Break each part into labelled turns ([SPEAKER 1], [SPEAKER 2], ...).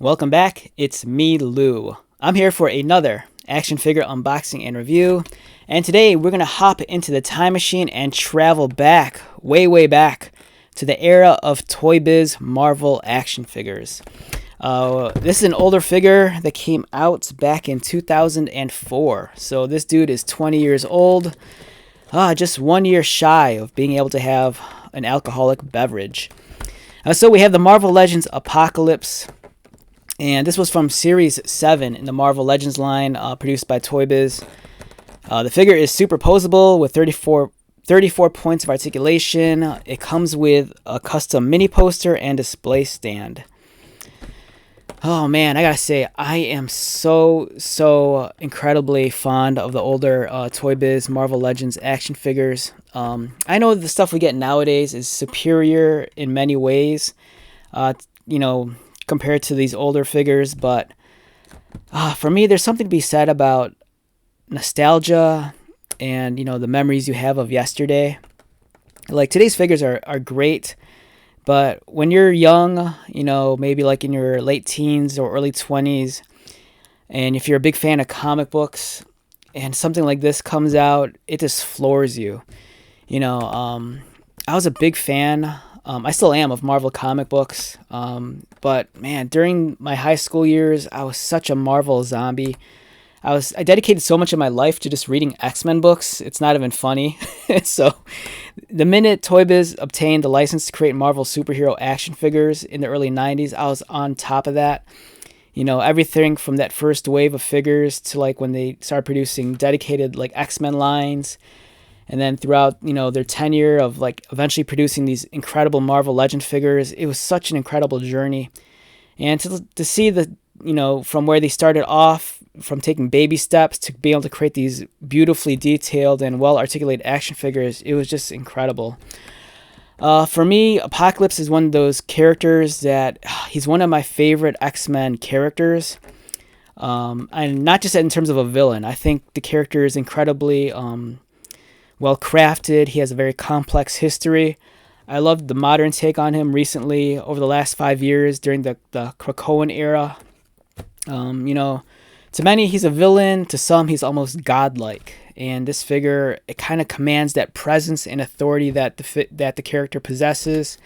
[SPEAKER 1] Welcome back, it's me, Lou. I'm here for another action figure unboxing and review, and today we're going to hop into the time machine and travel back, way back, to the era of Toybiz Marvel action figures. This is an older figure that came out back in 2004, so this dude is 20 years old, just 1 year shy of being able to have an alcoholic beverage. So we have the Marvel Legends Apocalypse. And this was from Series 7 in the Marvel Legends line, produced by Toybiz. The figure is superposable with 34 points of articulation. It comes with a custom mini poster and display stand. Oh man, I gotta say, I am so incredibly fond of the older Toybiz Marvel Legends action figures. I know the stuff we get nowadays is superior in many ways. Compared to these older figures, but for me, there's something to be said about nostalgia and the memories you have of yesterday. Like, today's figures are great, but when you're young, maybe like in your late teens or early 20s, and if you're a big fan of comic books and something like this comes out, it just floors you. I was a big fan, I still am, of Marvel comic books. But man, during my high school years, I was such a Marvel zombie. I dedicated so much of my life to just reading X-Men books. It's not even funny. So the minute Toybiz obtained the license to create Marvel superhero action figures in the early 90s, I was on top of that. Everything from that first wave of figures to like when they started producing dedicated like X-Men lines. And then throughout, their tenure of like eventually producing these incredible Marvel Legend figures, it was such an incredible journey. And to see from where they started off, from taking baby steps to be able to create these beautifully detailed and well-articulated action figures, it was just incredible. For me, Apocalypse is one of those characters that he's one of my favorite X-Men characters. And not just in terms of a villain. I think the character is incredibly well crafted. He has a very complex history. I loved the modern take on him recently over the last 5 years during the Krakoan era. To many he's a villain, to some he's almost godlike. And this figure, it kind of commands that presence and authority that the character possesses.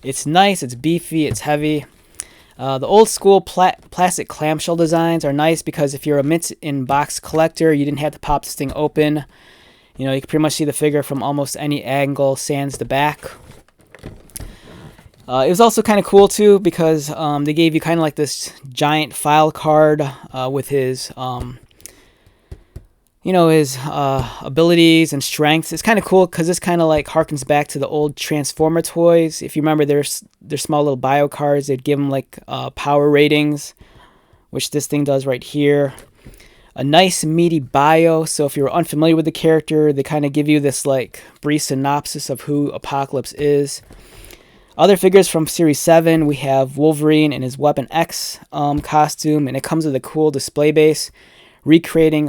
[SPEAKER 1] It's nice, it's beefy, it's heavy. The old school plastic clamshell designs are nice because if you're a mint-in-box collector, you didn't have to pop this thing open. You can pretty much see the figure from almost any angle, sans the back. It was also kind of cool, too, because they gave you kind of like this giant file card with his, his abilities and strengths. It's kind of cool because this kind of like harkens back to the old Transformer toys. If you remember their small little bio cards, they'd give them like power ratings, which this thing does right here. A nice meaty bio, so if you're unfamiliar with the character, they kind of give you this like brief synopsis of who Apocalypse is. Other figures from Series 7, we have Wolverine in his Weapon X costume, and it comes with a cool display base, recreating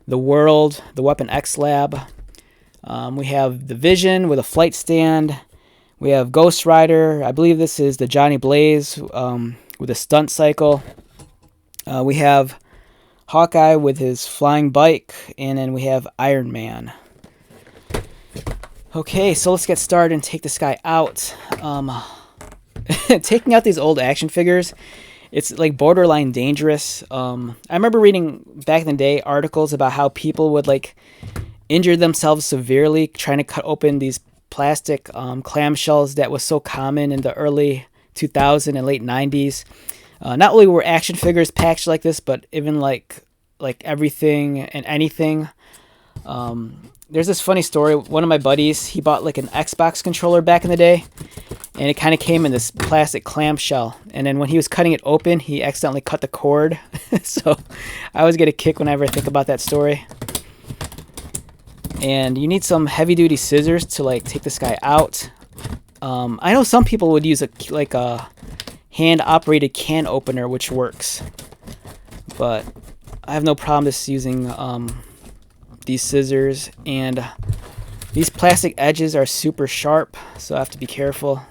[SPEAKER 1] the world, the Weapon X lab. We have the Vision with a flight stand. We have Ghost Rider. I believe this is the Johnny Blaze with a stunt cycle. We have Hawkeye with his flying bike, and then we have Iron Man. Okay, so let's get started and take this guy out. Taking out these old action figures, it's like borderline dangerous. I remember reading back in the day articles about how people would like injure themselves severely trying to cut open these plastic clamshells that was so common in the early 2000s and late 90s. Not only were action figures packaged like this, but even like everything and anything. There's this funny story. One of my buddies, he bought like an Xbox controller back in the day, and it kind of came in this plastic clamshell. And then when he was cutting it open, he accidentally cut the cord. So I always get a kick whenever I think about that story. And you need some heavy-duty scissors to like take this guy out. I know some people would use a hand-operated can opener, which works, but I have no problem just using these scissors. And these plastic edges are super sharp, so I have to be careful.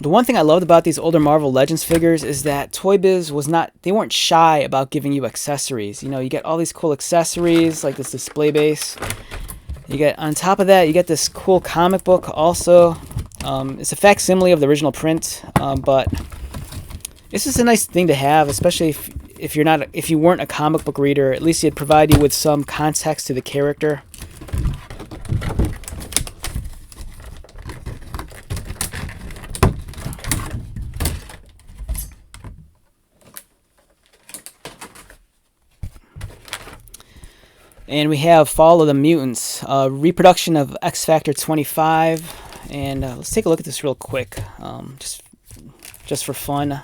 [SPEAKER 1] The one thing I loved about these older Marvel Legends figures is that Toybiz they weren't shy about giving you accessories. You know, you get all these cool accessories like this display base. You get, on top of that, you get this cool comic book also. It's a facsimile of the original print, but it's just a nice thing to have, especially if you weren't a comic book reader. At least it'd provide you with some context to the character. And we have Fall of the Mutants, reproduction of X Factor 25. And let's take a look at this real quick, just for fun.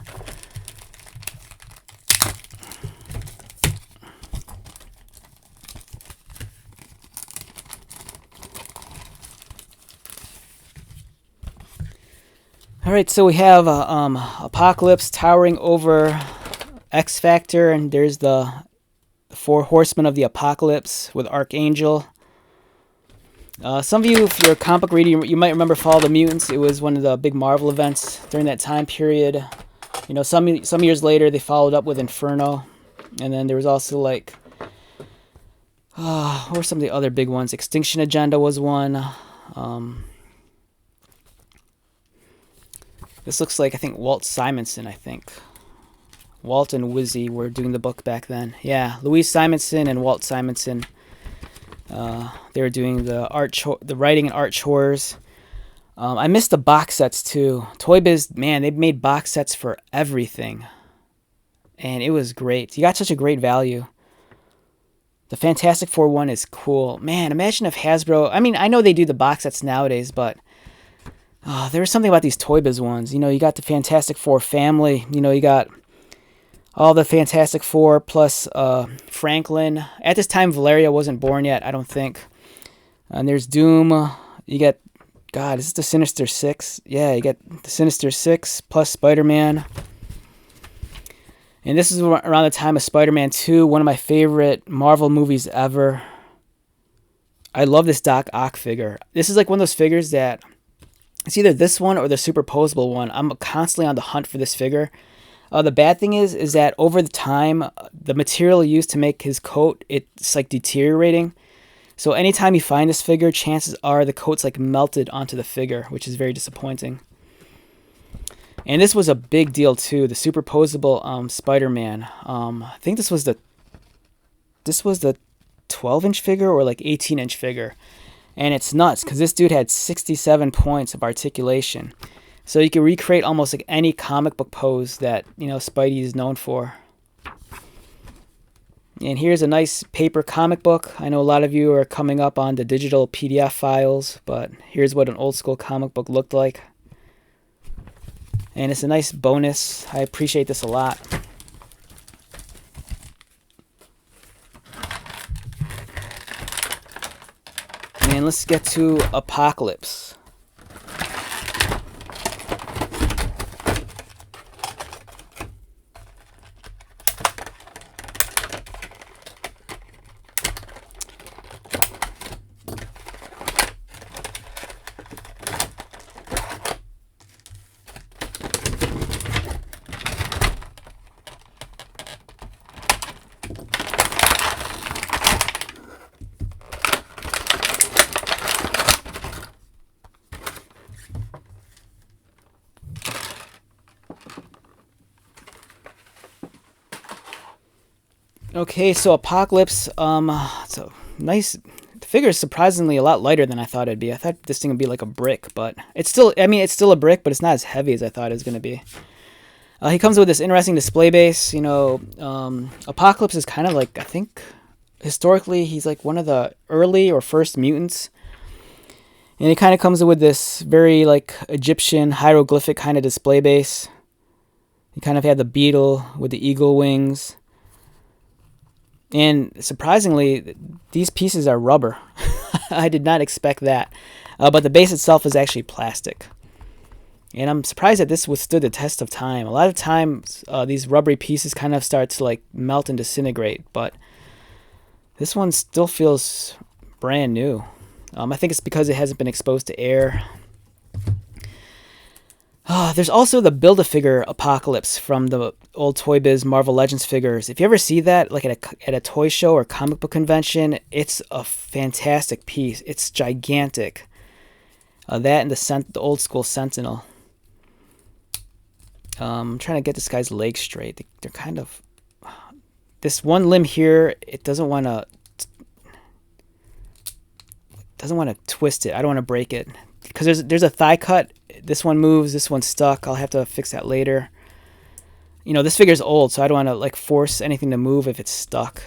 [SPEAKER 1] All right, so we have Apocalypse towering over X Factor, and there's the Four Horsemen of the Apocalypse with Archangel. Some of you, if you're a comic book reader, you might remember Fall of the Mutants. It was one of the big Marvel events during that time period. You know, some years later, they followed up with Inferno. And then there was also, like, what were some of the other big ones? Extinction Agenda was one. This looks like, I think, Walt Simonson, I think. Walt and Wizzy were doing the book back then. Yeah, Louise Simonson and Walt Simonson. They were doing the writing and art chores. I missed the box sets too. Toybiz, man, they've made box sets for everything, and it was great. You got such a great value. The Fantastic Four one is cool. Man, imagine if Hasbro. I mean, I know they do the box sets nowadays, but there was something about these Toybiz ones. You know, you got the Fantastic Four family. You know, you got all the Fantastic Four plus Franklin. At this time, Valeria wasn't born yet, I don't think. And there's Doom. You get, God, is this the Sinister Six? Yeah, you get the Sinister Six plus Spider-Man. And this is around the time of Spider-Man 2, one of my favorite Marvel movies ever. I love this Doc Ock figure. This is like one of those figures that, it's either this one or the superposable one. I'm constantly on the hunt for this figure. The bad thing is that over the time, the material used to make his coat, it's like deteriorating. So anytime you find this figure, chances are the coat's like melted onto the figure, which is very disappointing. And this was a big deal too, the superposable Spider-Man. I think this was the 12-inch figure or like 18-inch figure. And it's nuts because this dude had 67 points of articulation. So you can recreate almost like any comic book pose that, you know, Spidey is known for. And here's a nice paper comic book. I know a lot of you are coming up on the digital PDF files, but here's what an old school comic book looked like. And it's a nice bonus. I appreciate this a lot. And let's get to Apocalypse. Okay, so Apocalypse, so nice. The figure is surprisingly a lot lighter than I thought it'd be. I thought this thing would be like a brick, but it's still, I mean, it's still a brick, but it's not as heavy as I thought it was going to be. He comes with this interesting display base. You know, Apocalypse is kind of like, I think, historically, he's like one of the early or first mutants. And he kind of comes with this very like Egyptian hieroglyphic kind of display base. He kind of had the beetle with the eagle wings. And surprisingly, these pieces are rubber. I did not expect that. But the base itself is actually plastic. And I'm surprised that this withstood the test of time. A lot of times, these rubbery pieces kind of start to like melt and disintegrate. But this one still feels brand new. I think it's because it hasn't been exposed to air. There's also the Build-A-Figure Apocalypse from the old Toybiz Marvel Legends figures. If you ever see that, like at a toy show or comic book convention, it's a fantastic piece. It's gigantic. That and the old school Sentinel. I'm trying to get this guy's legs straight. They're kind of... This one limb here, it doesn't want to twist it. I don't want to break it. Because there's a thigh cut. This one moves, this one's stuck. I'll have to fix that later. You know, this figure's old, so I don't want to like force anything to move if it's stuck.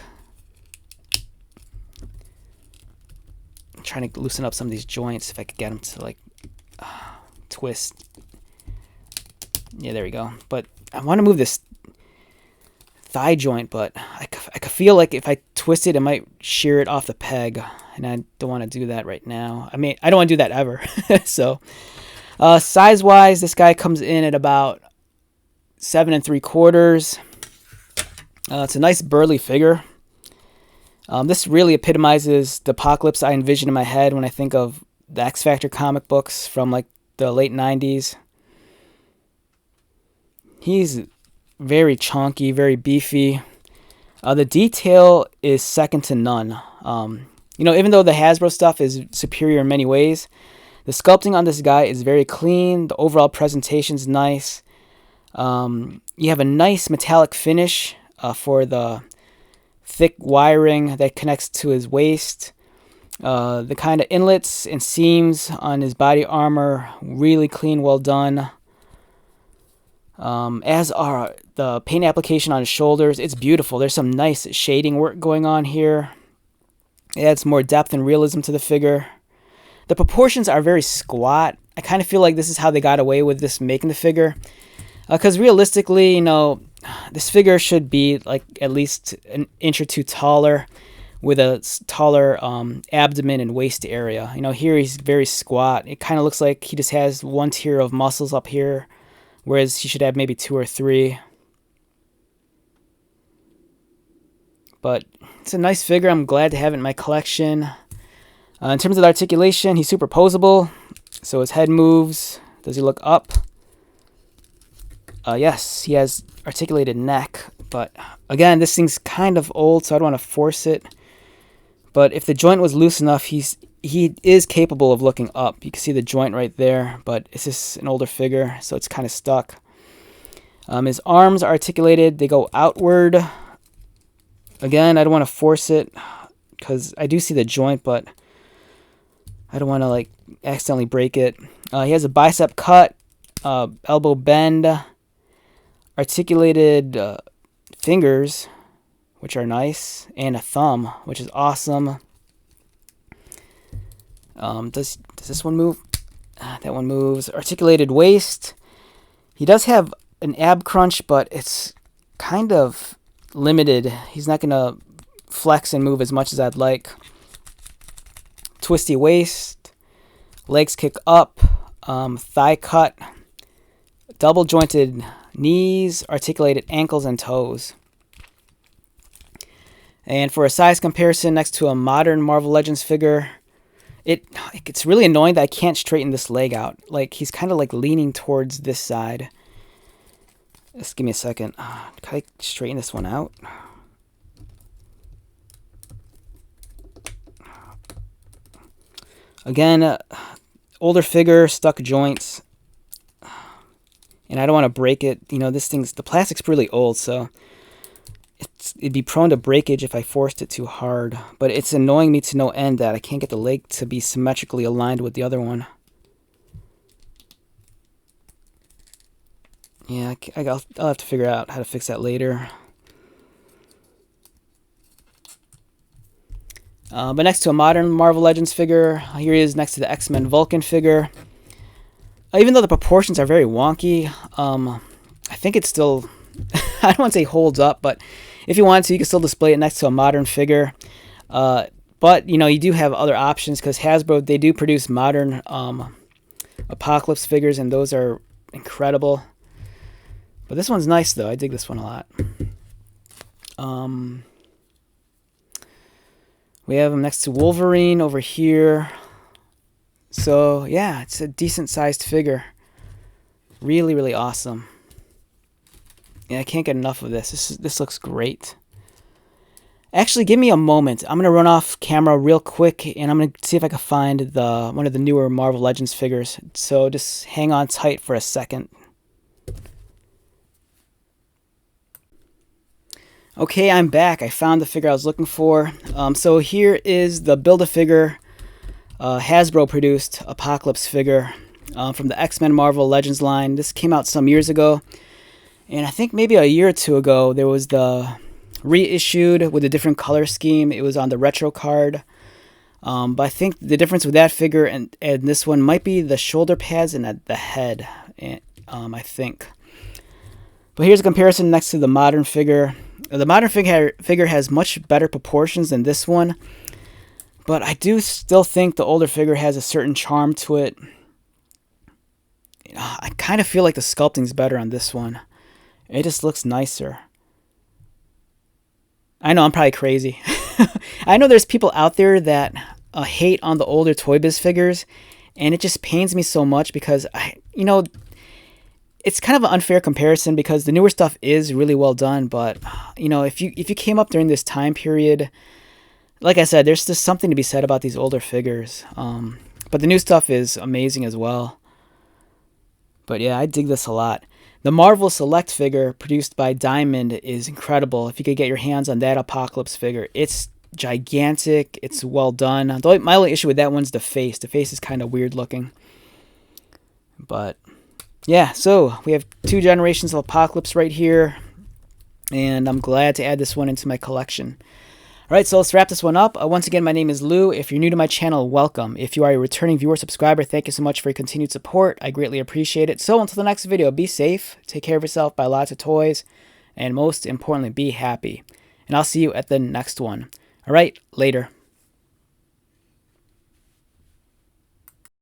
[SPEAKER 1] I'm trying to loosen up some of these joints if I could get them to like twist. Yeah, there we go. But I want to move this thigh joint, but I could feel like if I twist it, it might shear it off the peg, and I don't want to do that right now. I mean, I don't want to do that ever. So, size-wise, this guy comes in at about 7 3/4. It's a nice burly figure. This really epitomizes the apocalypse I envision in my head when I think of the X Factor comic books from like the late 90s. He's very chunky, very beefy. The detail is second to none. You know, even though the Hasbro stuff is superior in many ways, the sculpting on this guy is very clean. The overall presentation's nice. You have a nice metallic finish for the thick wiring that connects to his waist. The kind of inlets and seams on his body armor, really clean, well done. As are the paint application on his shoulders. It's beautiful. There's some nice shading work going on here. It adds more depth and realism to the figure. The proportions are very squat. I kind of feel like this is how they got away with this making the figure. Because realistically, you know, this figure should be like at least an inch or two taller with a taller abdomen and waist area. You know, here he's very squat. It kind of looks like he just has one tier of muscles up here, whereas he should have maybe 2 or 3. But it's a nice figure. I'm glad to have it in my collection. In terms of the articulation, he's superposable. So his head moves. Does he look up? Yes, he has articulated neck. But again, this thing's kind of old, so I don't want to force it. But if the joint was loose enough, he is capable of looking up. You can see the joint right there, but it's just an older figure, so it's kind of stuck. His arms are articulated. They go outward. Again, I don't want to force it because I do see the joint, but I don't want to like accidentally break it. He has a bicep cut, elbow bend, articulated fingers, which are nice, and a thumb, which is awesome. Does this one move? That one moves. Articulated waist. He does have an ab crunch, but it's kind of limited. He's not going to flex and move as much as I'd like. Twisty waist. Legs kick up. Thigh cut. Double jointed knees. Articulated ankles and toes. And for a size comparison next to a modern Marvel Legends figure, it's really annoying that I can't straighten this leg out. Like, he's kind of like leaning towards this side. Just give me a second. Can I straighten this one out? Again, older figure, stuck joints. And I don't want to break it. You know, the plastic's really old, so it'd be prone to breakage if I forced it too hard. But it's annoying me to no end that I can't get the leg to be symmetrically aligned with the other one. Yeah, I'll have to figure out how to fix that later. But next to a modern Marvel Legends figure, here he is next to the X-Men Vulcan figure. Even though the proportions are very wonky, I think it's still, I don't want to say holds up, but if you want to, you can still display it next to a modern figure. But, you know, you do have other options because Hasbro, they do produce modern Apocalypse figures, and those are incredible. But this one's nice, though. I dig this one a lot. We have him next to Wolverine over here. So, yeah, it's a decent-sized figure. Really, really awesome. Yeah, I can't get enough of this. This looks great. Actually, give me a moment. I'm gonna run off camera real quick, and I'm gonna see if I can find one of the newer Marvel Legends figures. So just hang on tight for a second. Okay, I'm back. I found the figure I was looking for. So here is the Build-A-Figure Hasbro produced Apocalypse figure from the X-Men Marvel Legends line. This came out some years ago, and I think maybe a year or two ago there was the reissued with a different color scheme. It was on the retro card. But I think the difference with that figure and this one might be the shoulder pads and the head, I think. But here's a comparison next to the modern figure. The modern figure has much better proportions than this one, but I do still think the older figure has a certain charm to it. I kind of feel like the sculpting's better on this one. It just looks nicer. I know I'm probably crazy. I know there's people out there that hate on the older Toybiz figures, and it just pains me so much because it's kind of an unfair comparison because the newer stuff is really well done, but if you came up during this time period, like I said, there's just something to be said about these older figures. But the new stuff is amazing as well. But yeah, I dig this a lot. The Marvel Select figure produced by Diamond is incredible. If you could get your hands on that Apocalypse figure, it's gigantic. It's well done. My only issue with that one's the face. The face is kind of weird looking. But yeah, so we have 2 generations of Apocalypse right here, and I'm glad to add this one into my collection. Alright, so let's wrap this one up. Once again, my name is Lou. If you're new to my channel, welcome. If you are a returning viewer subscriber, thank you so much for your continued support. I greatly appreciate it. So until the next video, be safe, take care of yourself, buy lots of toys, and most importantly, be happy. And I'll see you at the next one. Alright, later.